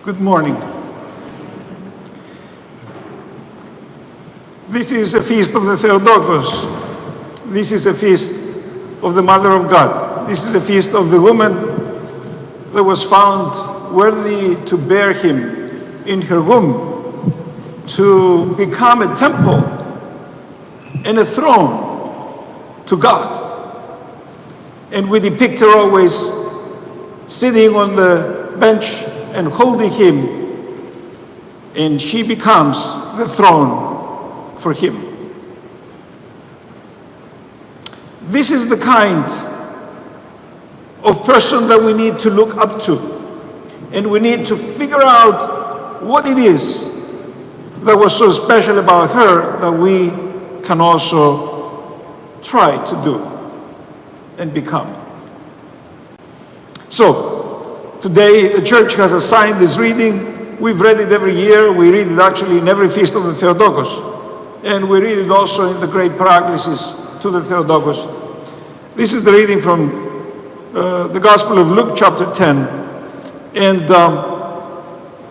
Good morning. This is a feast of the Theotokos. This is a feast of the Mother of God. This is a feast of the woman that was found worthy to bear him in her womb, to become a temple and a throne to God. And we depict her always sitting on the bench and holding him, and she becomes the throne for him. This is the kind of person that we need to look up to, and we need to figure out what it is that was so special about her that we can also try to do and become. So, today the church has assigned this reading. We've read it every year. We read it actually in every feast of the Theotokos. And we read it also in the great practices to the Theotokos. This is the reading from the Gospel of Luke chapter 10. And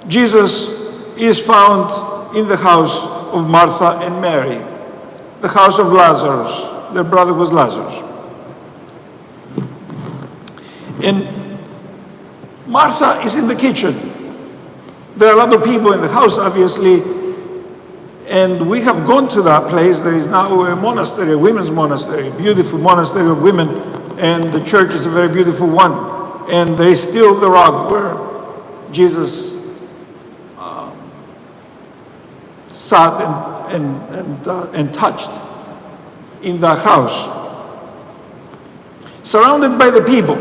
Jesus is found in the house of Martha and Mary, the house of Lazarus. Their brother was Lazarus. And Martha is in the kitchen. There are a lot of people in the house, obviously, and we have gone to that place. There is now a monastery, a women's monastery, a beautiful monastery of women, and the church is a very beautiful one. And there is still the rock where Jesus sat and touched in that house, surrounded by the people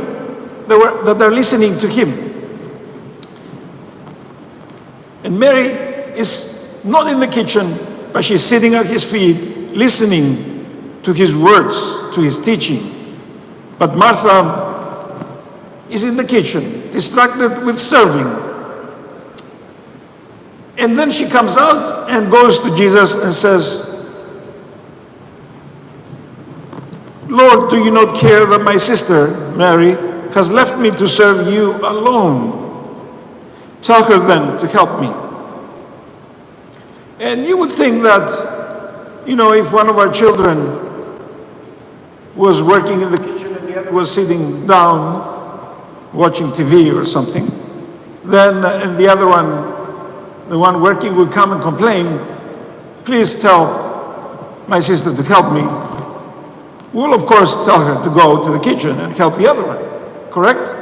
that are listening to him. And Mary is not in the kitchen, but she's sitting at his feet, listening to his words, to his teaching. But Martha is in the kitchen, distracted with serving. And then she comes out and goes to Jesus and says, "Lord, do you not care that my sister, Mary, has left me to serve you alone? Tell her then to help me." And you would think that, if one of our children was working in the kitchen and the other was sitting down watching TV or something, then and the other one, the one working, would come and complain, "Please tell my sister to help me." We'll of course tell her to go to the kitchen and help the other one, correct?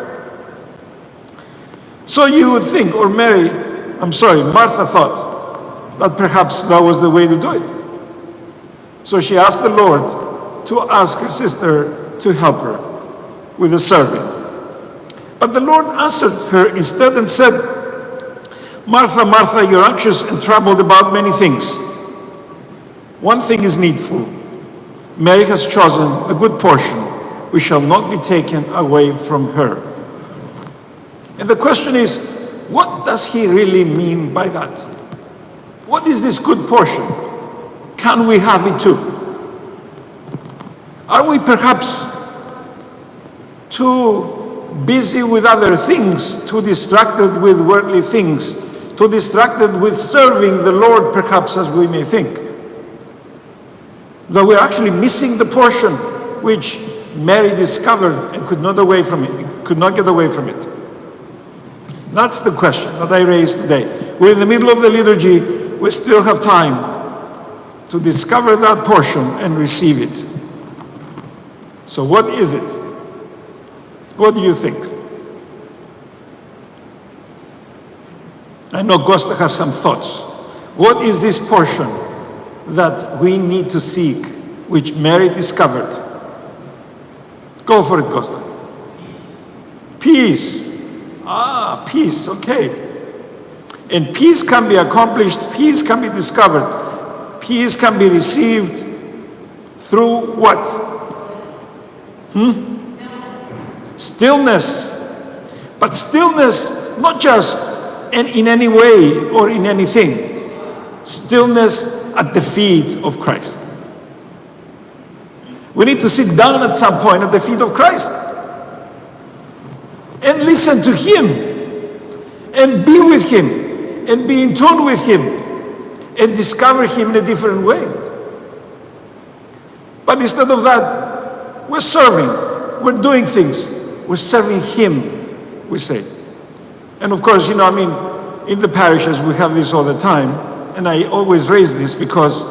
So you would think, or Martha thought that perhaps that was the way to do it. So she asked the Lord to ask her sister to help her with the serving. But the Lord answered her instead and said, "Martha, Martha, you're anxious and troubled about many things. One thing is needful. Mary has chosen a good portion, which shall not be taken away from her." And the question is, what does he really mean by that? What is this good portion? Can we have it too? Are we perhaps too busy with other things, too distracted with worldly things, too distracted with serving the Lord, perhaps, as we may think, that we're actually missing the portion which Mary discovered and could not get away from it? That's the question that I raised today. We're in the middle of the liturgy. We still have time to discover that portion and receive it. So what is it? What do you think? I know Costa has some thoughts. What is this portion that we need to seek, which Mary discovered? Go for it, Costa. Peace. Peace, okay. And peace can be accomplished, peace can be discovered, peace can be received through what? Stillness. But stillness, not just in any way or in anything. Stillness at the feet of Christ. We need to sit down at some point at the feet of Christ and listen to him and be with him and be in tune with him and discover him in a different way. But instead of that, we're serving, we're doing things, we're serving him, we say. And of course, in the parishes we have this all the time, and I always raise this because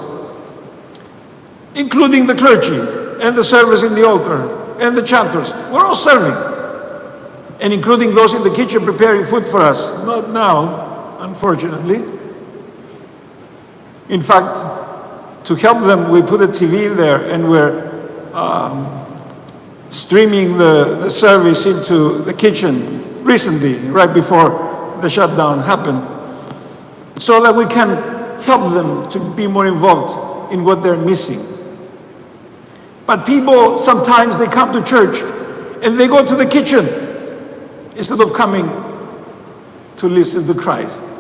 including the clergy and the servers in the altar and the chanters, we're all serving. And including those in the kitchen preparing food for us. Not now, unfortunately. In fact, to help them, we put a TV there and we're streaming the service into the kitchen recently, right before the shutdown happened, so that we can help them to be more involved in what they're missing. But people, sometimes they come to church and they go to the kitchen instead of coming to listen to Christ.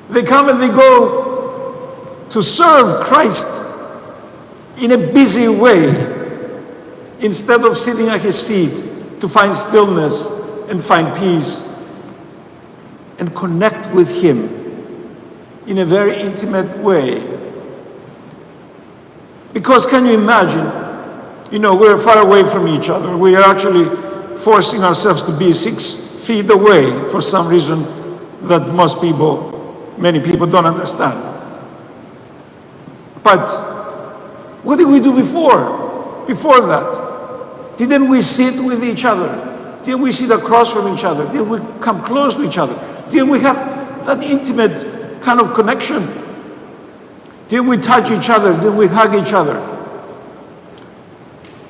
They come and they go to serve Christ in a busy way instead of sitting at his feet to find stillness and find peace and connect with him in a very intimate way. Because can you imagine, we're far away from each other. We are actually forcing ourselves to be 6 feet away for some reason that many people don't understand. But what did we do before that? Didn't we sit with each other? Didn't we sit across from each other? Didn't we come close to each other? Didn't we have that intimate kind of connection? Didn't we touch each other? Didn't we hug each other?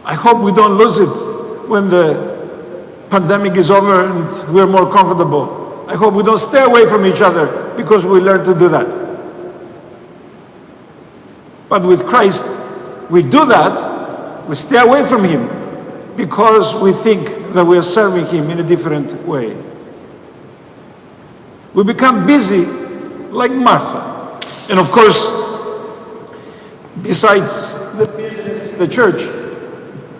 I hope we don't lose it when the pandemic is over and we're more comfortable. I hope we don't stay away from each other because we learn to do that. But with Christ, we do that. We stay away from him because we think that we are serving him in a different way. We become busy like Martha. And of course, besides the church,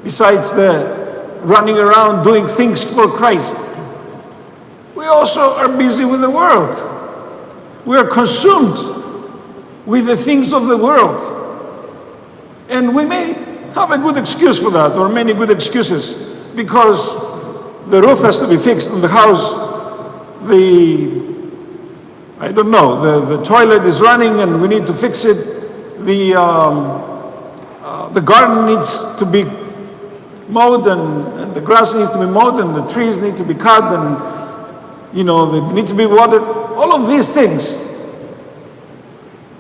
besides the running around doing things for Christ, we also are busy with the world. We are consumed with the things of the world. And we may have a good excuse for that, or many good excuses, because the roof has to be fixed on the house, the toilet is running and we need to fix it, the garden needs to be mowed and the grass needs to be mowed and the trees need to be cut and they need to be watered. All of these things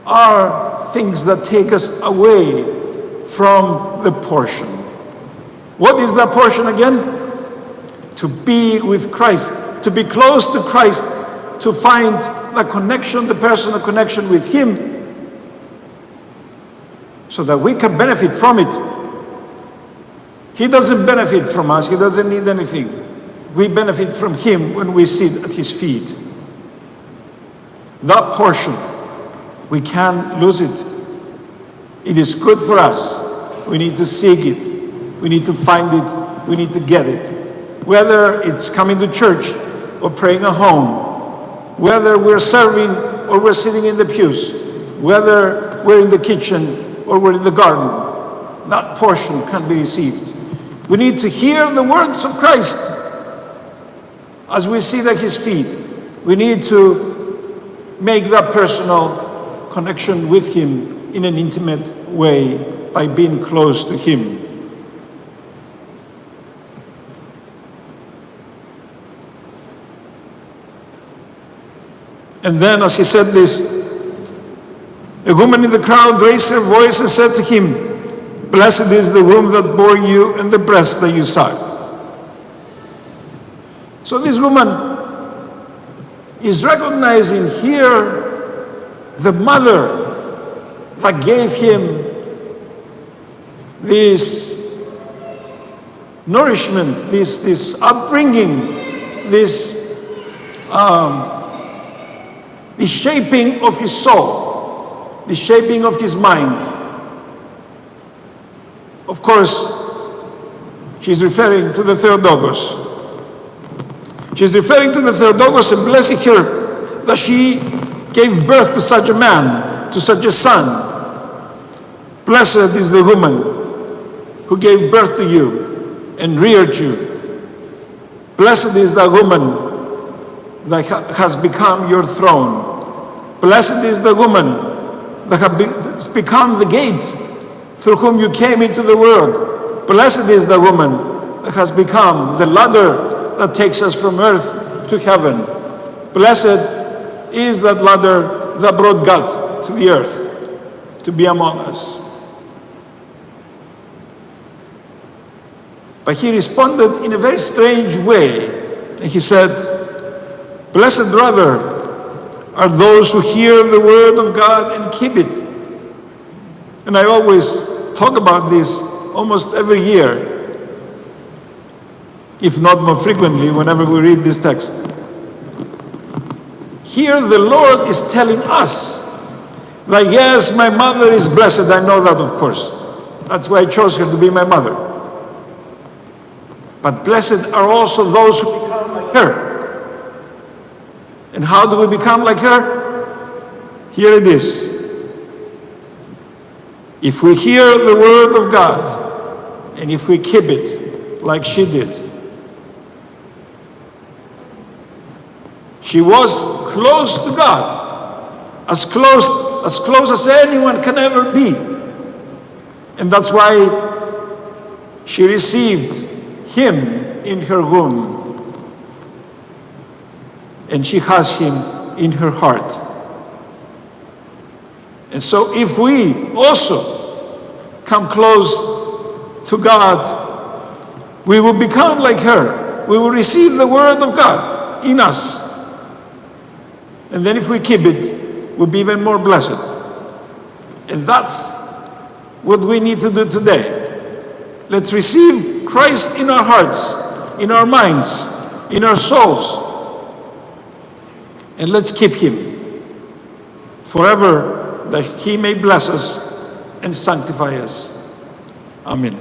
are things that take us away from the portion. What is that portion again? To be with Christ, to be close to Christ, to find the connection, the personal connection with him, so that we can benefit from it. He doesn't benefit from us. He doesn't need anything. We benefit from him when we sit at his feet. That portion, we can't lose it. It is good for us. We need to seek it. We need to find it. We need to get it. Whether it's coming to church or praying at home, whether we're serving or we're sitting in the pews, whether we're in the kitchen or we're in the garden, that portion can be received. We need to hear the words of Christ as we sit at his feet. We need to make that personal connection with him in an intimate way by being close to him. And then as he said this, a woman in the crowd raised her voice and said to him, "Blessed is the womb that bore you and the breast that you sucked." So this woman is recognizing here the mother that gave him this nourishment, this upbringing, this shaping of his soul, the shaping of his mind. Of course, she's referring to the Theotokos. She's referring to the Theotokos and blessing her that she gave birth to such a man, to such a son. Blessed is the woman who gave birth to you and reared you. Blessed is the woman that has become your throne. Blessed is the woman that has become the gate through whom you came into the world. Blessed is the woman that has become the ladder that takes us from earth to heaven. Blessed is that ladder that brought God to the earth to be among us. But he responded in a very strange way. And he said, blessed rather are those who hear the word of God and keep it. And I always talk about this almost every year, if not more frequently, whenever we read this text. Here the Lord is telling us that yes, my mother is blessed. I know that, of course. That's why I chose her to be my mother. But blessed are also those who become like her. And how do we become like her? Here it is. If we hear the word of God, and if we keep it like she did. She was close to God, as close as anyone can ever be. And that's why she received him in her womb. And she has him in her heart. And so if we also come close to God, we will become like her. We will receive the word of God in us. And then if we keep it, we'll be even more blessed. And that's what we need to do today. Let's receive Christ in our hearts, in our minds, in our souls. And let's keep him forever, that he may bless us and sanctify us. Amen.